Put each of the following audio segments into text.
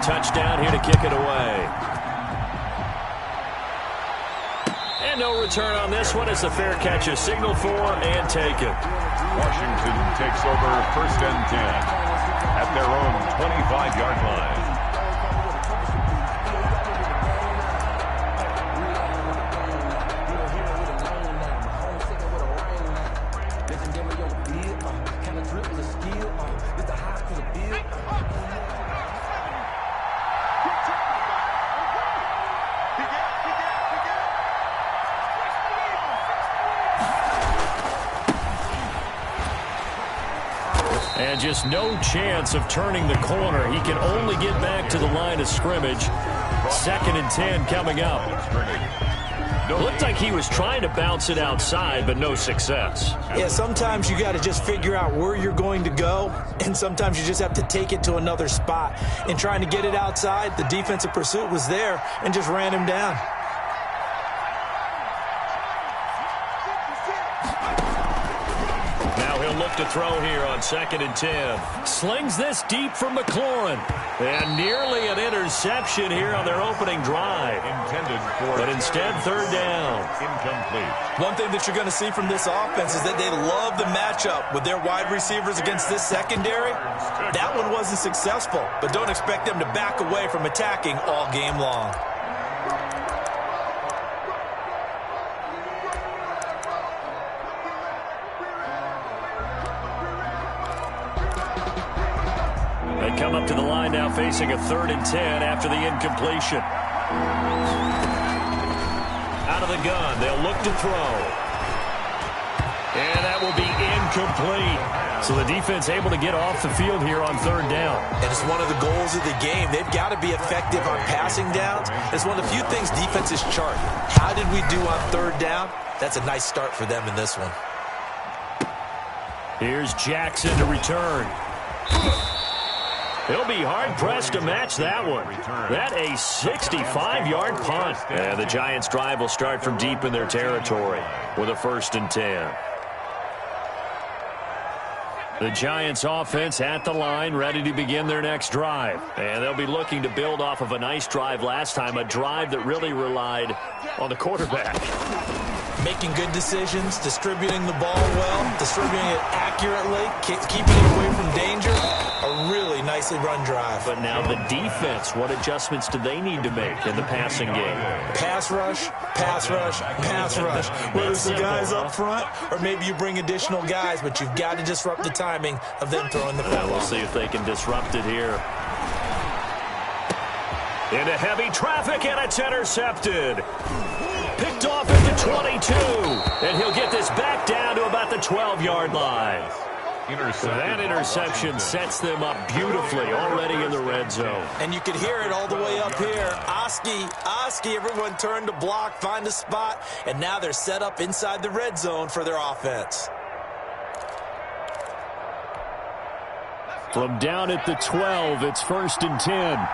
touchdown here to kick it away. And no return on this one. It's a fair catch, a signal for and take it. Washington takes over 1st and 10 at their own 25-yard line. And just no chance of turning the corner. He can only get back to the line of scrimmage. 2nd and 10 coming up. Looked like he was trying to bounce it outside, but no success. Yeah, sometimes you got to just figure out where you're going to go, and sometimes you just have to take it to another spot. In trying to get it outside, the defensive pursuit was there and just ran him down. Look to throw here on 2nd and 10. Slings this deep from McLaurin. And nearly an interception here on their opening drive. But instead, 3rd down. Incomplete. One thing that you're going to see from this offense is that they love the matchup with their wide receivers against this secondary. That one wasn't successful, but don't expect them to back away from attacking all game long. They come up to the line now facing a 3rd and 10 after the incompletion. Out of the gun, they'll look to throw. And that will be incomplete. So the defense able to get off the field here on 3rd down. And it's one of the goals of the game. They've got to be effective on passing downs. It's one of the few things defenses chart. How did we do on 3rd down? That's a nice start for them in this one. Here's Jackson to return. He'll be hard-pressed to match that one. That a 65-yard punt. And the Giants' drive will start from deep in their territory with a 1st and 10. The Giants' offense at the line, ready to begin their next drive. And they'll be looking to build off of a nice drive last time, a drive that really relied on the quarterback. Making good decisions, distributing the ball well, distributing it accurately, keeping it away from danger. A really nicely run drive. But now the defense, what adjustments do they need to make in the passing game? Pass rush, pass rush, pass rush. Whether it's the guys up front or maybe you bring additional guys, but you've got to disrupt the timing of them throwing the football. We'll see if they can disrupt it here. Into heavy traffic, and it's intercepted. Picked off at the 22, and he'll get this back down to about the 12-yard line. So that interception sets them up beautifully already in the red zone. And you can hear it all the way up here. Oski, everyone turned to block, find a spot, and now they're set up inside the red zone for their offense. From down at the 12, it's 1st and 10.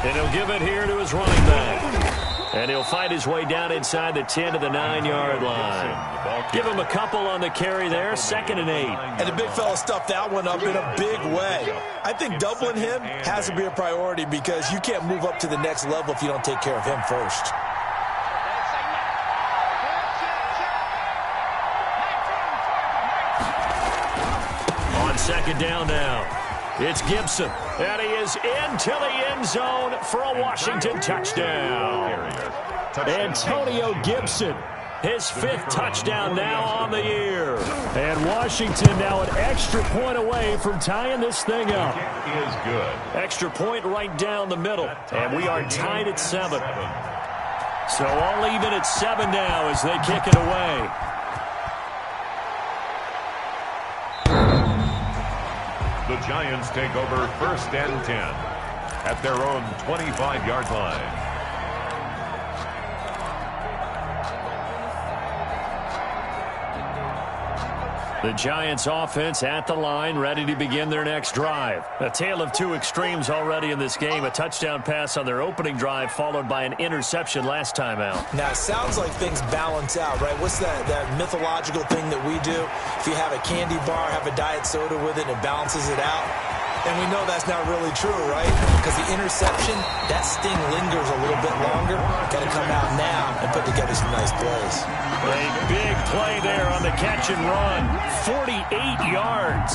And he'll give it here to his running back. And he'll fight his way down inside the 10 to the 9-yard line. Give him a couple on the carry there, 2nd and 8. And the big fella stuffed that one up in a big way. I think doubling him has to be a priority because you can't move up to the next level if you don't take care of him first. On 2nd down now. It's Gibson, and he is into the end zone for a Washington touchdown. Antonio Gibson, his 5th touchdown now on the year. And Washington now an extra point away from tying this thing up. Is good. Extra point right down the middle, and we are tied at 7. So all even at 7 now as they kick it away. The Giants take over 1st and 10 at their own 25-yard line. The Giants offense at the line, ready to begin their next drive. A tale of two extremes already in this game. A touchdown pass on their opening drive, followed by an interception last time out. Now, it sounds like things balance out, right? What's that mythological thing that we do? If you have a candy bar, have a diet soda with it, and it balances it out. And we know that's not really true, right? Because the interception, that sting lingers a little bit longer. Got to come out now and put together some nice plays. A big play there on the catch and run. 48 yards.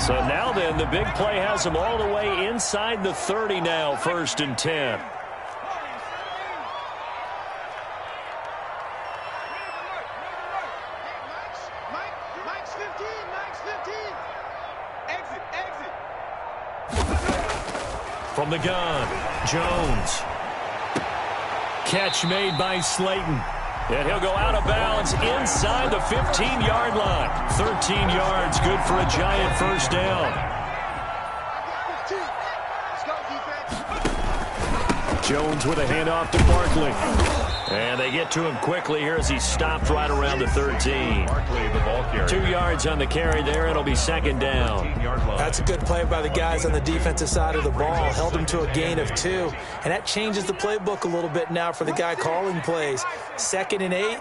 So now then, the big play has them all the way inside the 30 now, 1st and 10. From the gun, Jones. Catch made by Slayton. And he'll go out of bounds inside the 15-yard line. 13 yards, good for a Giant first down. Jones with a handoff to Barkley. And they get to him quickly here as he stopped right around the 13. Barkley, the ball carrier. 2 yards on the carry there. It'll be 2nd down. That's a good play by the guys on the defensive side of the ball. Held him to a gain of 2. And that changes the playbook a little bit now for the guy calling plays. 2nd and 8.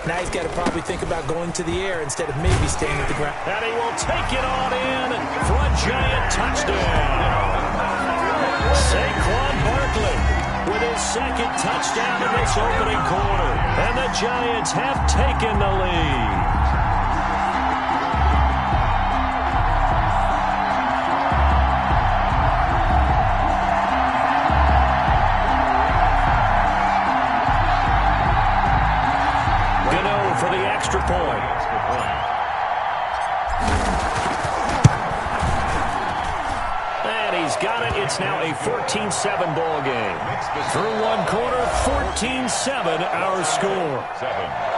Now he's got to probably think about going to the air instead of maybe staying at the ground. And he will take it on in for a Giant touchdown. Saquon Barkley with his 2nd touchdown in this opening quarter. And the Giants have taken the lead. Gano for the extra point. He's got it. It's now a 14-7 ball game. Through one quarter, 14-7 our score. 7.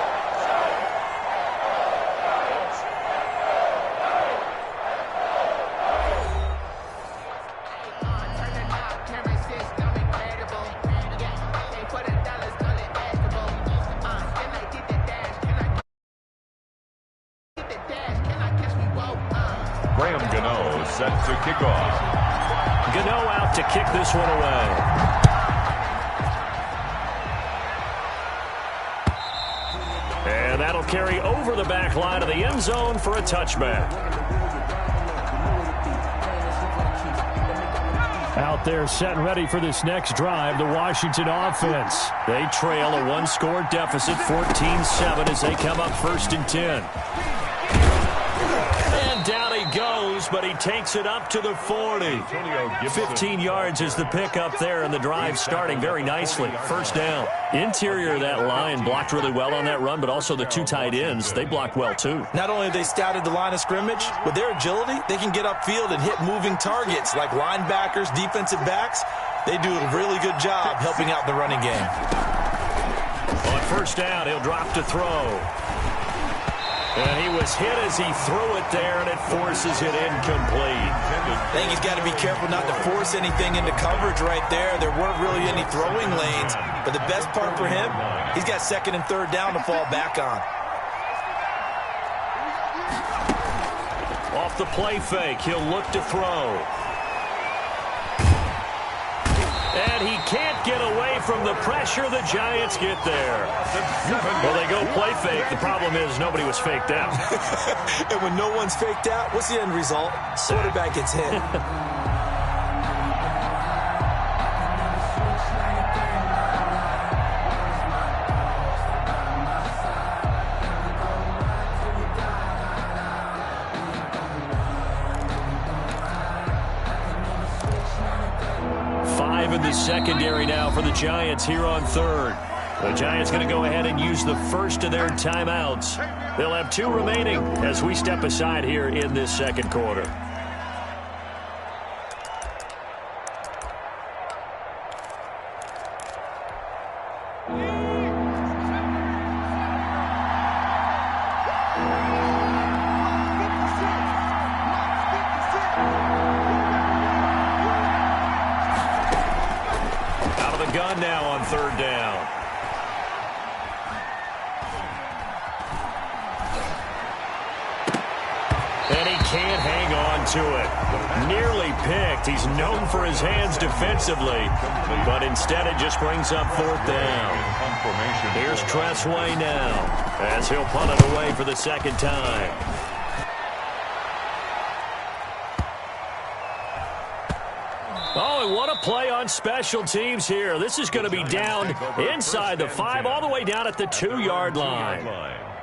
Gano set to kick off. Gano out to kick this one away. And that'll carry over the back line of the end zone for a touchback. Out there set and ready for this next drive, the Washington offense. They trail a one-score deficit, 14-7, as they come up 1st and 10. Down he goes, but he takes it up to the 40. 15 yards is the pickup there, and the drive starting very nicely. First down. Interior of that line blocked really well on that run, but also the 2 tight ends, they blocked well too. Not only have they scouted the line of scrimmage, with their agility, they can get upfield and hit moving targets like linebackers, defensive backs. They do a really good job helping out the running game. On first down, he'll drop to throw. And he was hit as he threw it there, and it forces it incomplete. I think he's got to be careful not to force anything into coverage right there. There weren't really any throwing lanes, but the best part for him, he's got 2nd and 3rd down to fall back on. Off the play fake, he'll look to throw. And he can't get away from the pressure. The Giants get there. Well, they go play fake. The problem is nobody was faked out. And when no one's faked out, what's the end result? Quarterback gets hit. 5 in the secondary now for the Giants here on 3rd. The Giants going to go ahead and use the first of their timeouts. They'll have 2 remaining as we step aside here in this 2nd quarter. Out of the gun now on 3rd down. to it. Nearly picked. He's known for his hands defensively, but instead it just brings up fourth down. Here's Tressway now, as he'll punt it away for the second time. Oh, and what a play on special teams here. This is going to be down inside the 5, all the way down at the 2-yard line.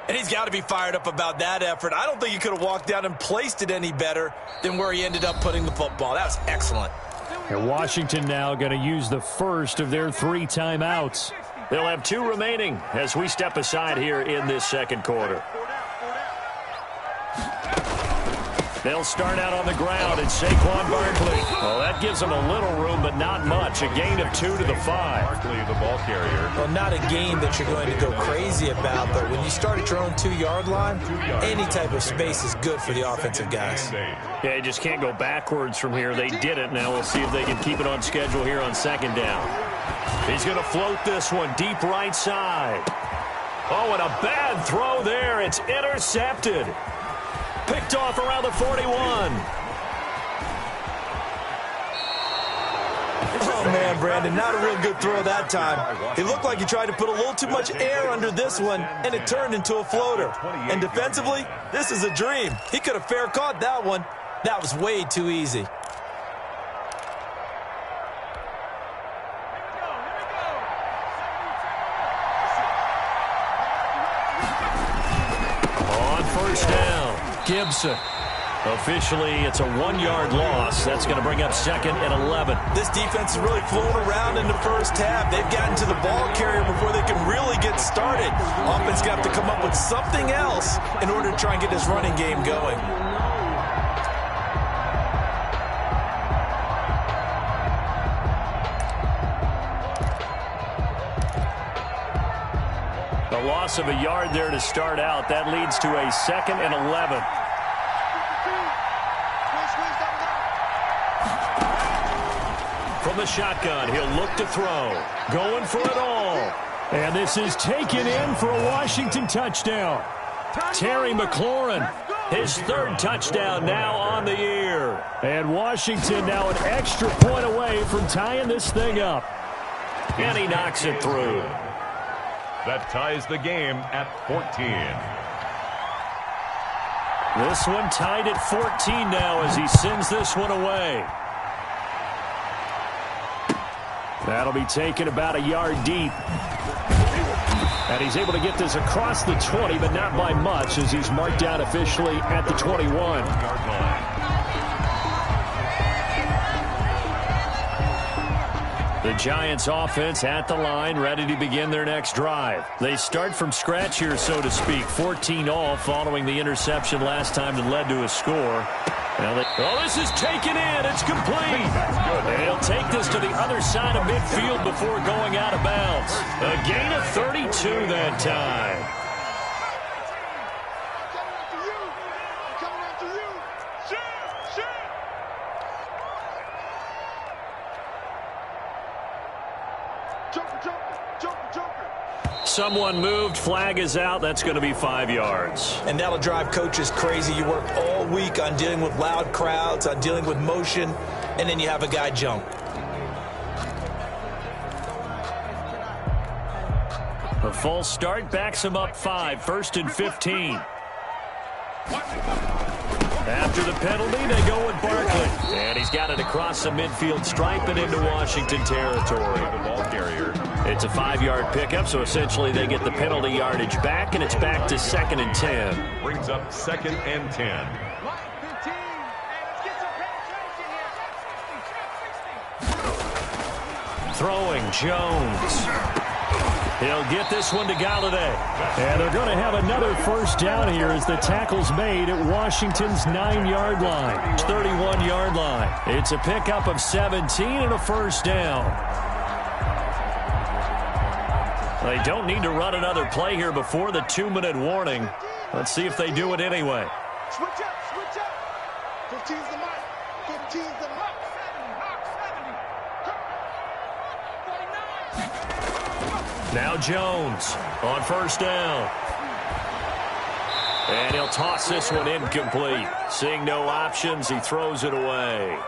And he's got to be fired up about that effort. I don't think he could have walked down and placed it any better than where he ended up putting the football. That was excellent. And Washington now going to use the first of their 3 timeouts. They'll have 2 remaining as we step aside here in this second quarter. They'll start out on the ground, and Saquon Barkley. Well, that gives them a little room, but not much. A gain of 2 to the 5. Barkley, the ball carrier. Well, not a gain that you're going to go crazy about, but when you start at your own 2-yard line, any type of space is good for the offensive guys. Yeah, you just can't go backwards from here. They did it. Now we'll see if they can keep it on schedule here on second down. He's going to float this one deep right side. Oh, and a bad throw there. It's intercepted. Picked off around the 41. Oh, man, Brandon, not a real good throw that time. It looked like he tried to put a little too much air under this one, and it turned into a floater. And defensively, this is a dream. He could have fair caught that one. That was way too easy. On first down, Gibson. Officially, it's a 1-yard loss. That's going to bring up second and 11. This defense is really flown around in the first half. They've gotten to the ball carrier before they can really get started. Offense going to have to come up with something else in order to try and get this running game going. A loss of a yard there to start out. That leads to a second and 11. From the shotgun, he'll look to throw. Going for it all. And this is taken in for a Washington touchdown. Terry McLaurin, his 3rd touchdown now on the year. And Washington now an extra point away from tying this thing up. And he knocks it through. That ties the game at 14. This one tied at 14 now as he sends this one away. That'll be taken about a yard deep. And he's able to get this across the 20, but not by much, as he's marked out officially at the 21. The Giants offense at the line, ready to begin their next drive. They start from scratch here, so to speak. 14 all following the interception last time that led to a score. Oh, this is taken in. It's complete. And he'll take this to the other side of midfield before going out of bounds. A gain of 32 that time. Someone moved. Flag is out. That's going to be 5 yards. And that'll drive coaches crazy. You work all week on dealing with loud crowds, on dealing with motion, and then you have a guy jump. A false start backs him up 5. 1st and 15. After the penalty, they go with Barkley. And he's got it across the midfield stripe and into Washington territory. The ball carrier. It's a 5-yard pickup, so essentially they get the penalty yardage back, and it's back to 2nd and 10. Brings up 2nd and 10. Throwing, Jones. He'll get this one to Galladay. And they're going to have another first down here as the tackle's made at Washington's 9-yard line. 31-yard line. It's a pickup of 17 and a first down. They don't need to run another play here before the 2-minute warning. Let's see if they do it anyway. Switch up, switch up. 15's the mark. 15's the mark. 70. Now Jones on first down. And he'll toss this one incomplete. Seeing no options, he throws it away.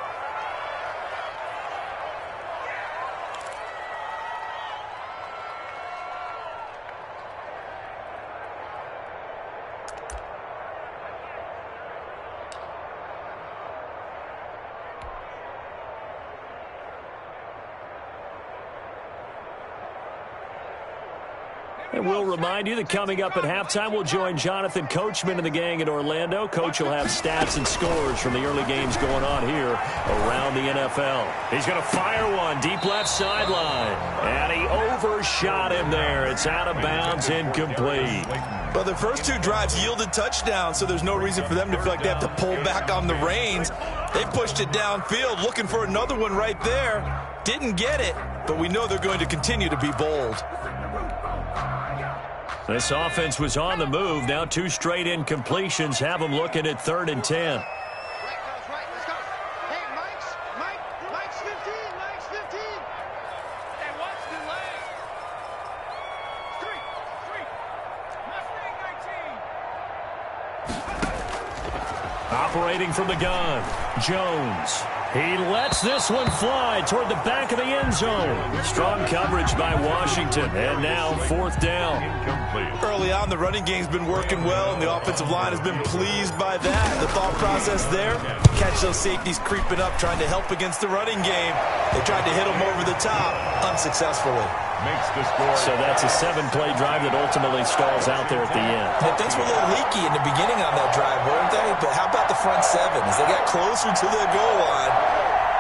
And we'll remind you that coming up at halftime, we'll join Jonathan Coachman and the gang in Orlando. Coach will have stats and scores from the early games going on here around the NFL. He's going to fire one deep left sideline. And he overshot him there. It's out of bounds, incomplete. But the first two drives yielded touchdowns, so there's no reason for them to feel like they have to pull back on the reins. They pushed it downfield, looking for another one right there. Didn't get it, but we know they're going to continue to be bold. This offense was on the move. Now 2 straight incompletions have them looking at 3rd and 10. Right, let's go. Hey, Mike's 15. Hey, watch the leg. Street. Mustang 19. Operating from the gun, Jones. He lets this one fly toward the back of the end zone. Strong coverage by Washington, and now 4th down. Early on, the running game's been working well, and the offensive line has been pleased by that. The thought process there, catch those safeties creeping up, trying to help against the running game. They tried to hit them over the top, unsuccessfully. Makes the score. So that's a 7-play drive that ultimately stalls out there at the end. Yeah, things were a little leaky in the beginning on that drive, weren't they? But how about the front 7? As they got closer to the goal line,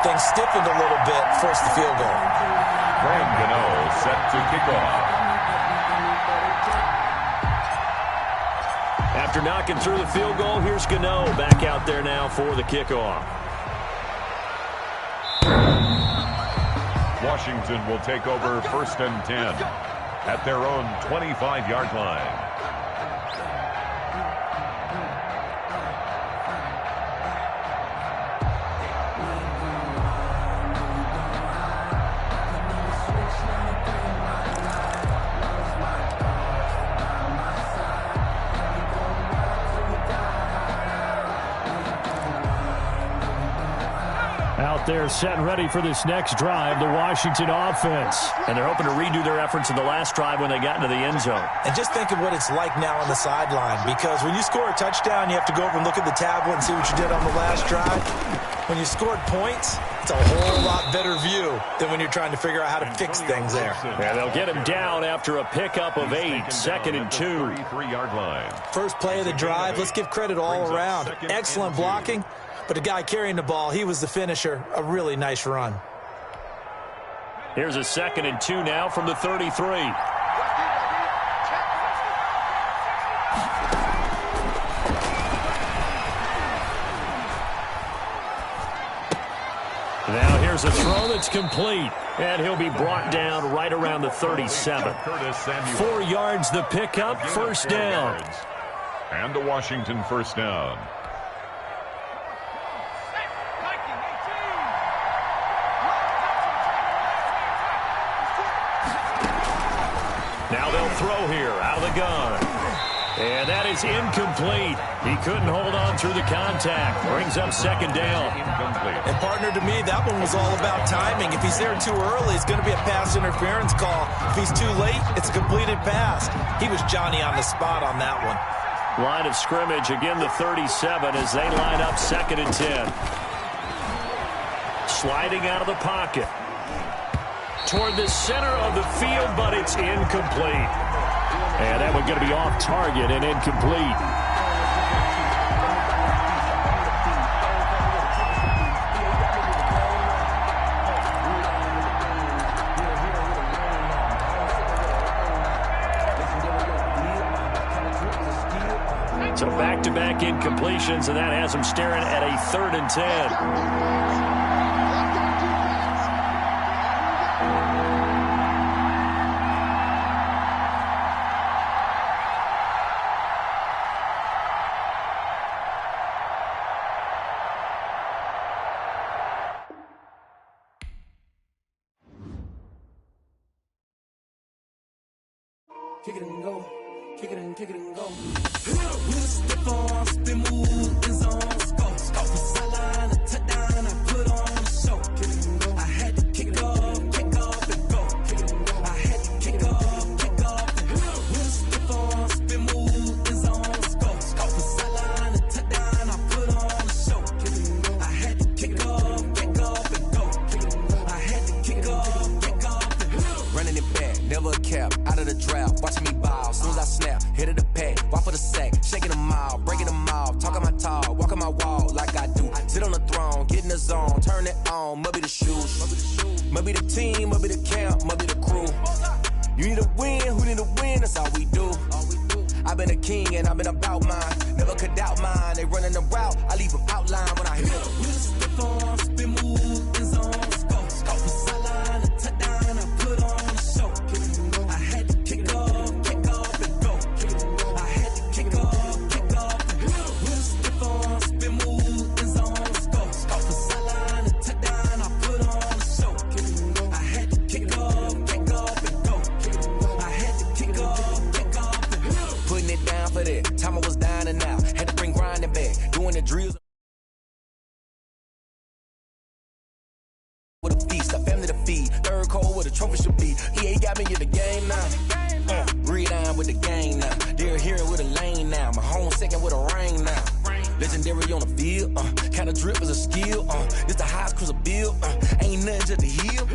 things stiffened a little bit, forced the field goal. Graham Gano set to kick off. After knocking through the field goal, here's Gano back out there now for the kickoff. Washington will take over 1st and 10 at their own 25-yard line. They're set and ready for this next drive, the Washington offense. And they're hoping to redo their efforts in the last drive when they got into the end zone. And just think of what it's like now on the sideline, because when you score a touchdown, you have to go over and look at the tablet and see what you did on the last drive. When you scored points, it's a whole lot better view than when you're trying to figure out how to fix things there. And they'll get him down after a pickup of 8, 2nd and 2. 33-yard line. First play of the drive, let's give credit all around. Excellent blocking. But the guy carrying the ball, he was the finisher. A really nice run. Here's a 2nd and 2 now from the 33. Now here's a throw that's complete. And he'll be brought down right around the 37. 4 yards the pickup, 1st down. And a Washington 1st down. Now they'll throw here out of the gun. And that is incomplete. He couldn't hold on through the contact. Brings up 2nd down. And partner, to me, that one was all about timing. If he's there too early, it's going to be a pass interference call. If he's too late, it's a completed pass. He was Johnny on the spot on that one. Line of scrimmage, again the 37 as they line up 2nd and 10. Sliding out of the pocket. Toward the center of the field, but it's incomplete. And that one going to be off target and incomplete. So back-to-back incompletions, and that has them staring at a 3rd and 10. Kick it and go. kick it and go. With a stiff arm, spin move, in zone, score. From sideline to touchdown, I put on a show. I had to kick off and go. I had to kick off and go. With a stiff arm, spin move, in zone, score. From sideline to touchdown, I put on a show. I had to kick off and go. I had to kick off and go. Running it back, never a cap, out of the draft, watching me ball, soon as I snap, hit of the pack, walk for the sack, shaking them all, breaking them off, talking my talk, walking my wall like I do, sit on the throne, get in the zone, turn it on, must be the shoes, must be the team, must be the camp, must be the crew, you need a win, who need a win, that's all we do, I've been a king and I've been about mine, never could doubt mine, they running the route, I leave them outline when I hit them. With a stiff arm, spin move, in zone, score. From sideline to touchdown, I put on a show. I had to kick off and go. I had to kick off and go. With a stiff arm, spin move, in zone, score. From sideline to touchdown, I put on a show. I had to kick off and go. I had to kick off and go. Putting it down for that, time I was down and out, had to bring grinding back, doing the drills. With a feast, a family to feed. Third cold where the trophy should be. EA got me in the game now. Read on with the game now. They're here with a lane now. My home second with a ring now. Legendary on the field. Kind of drip is a skill. It's the highest cruiser bill. Ain't nothing just to heal.